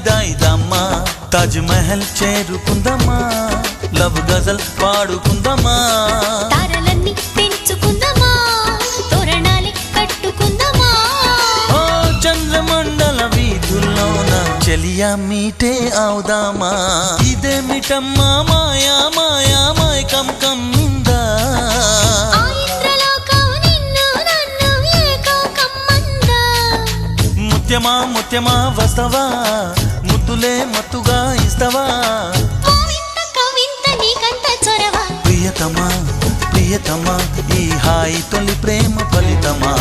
దాయిదమ్మా Taj Mahal చేరుకుందమ్మా love గజల్ పాడుకుందమ్మా తారలన్నీ పెంచుకుందమ్మా తోరణాలే కట్టుకుందమ్మా ఓ చంద్రమండల వీధుల్లోన చెలియా మీటే అవుదామా ఇదేమిటమ్మా మాయా మాయా మైకం కమ్మిందా ముత్యమా ముత్యమా వస్తవా ముద్దులే మత్తుగా ఇస్తవా ప్రియతమా ప్రియతమా ఈ హాయి తొలి ప్రేమ ఫలితమా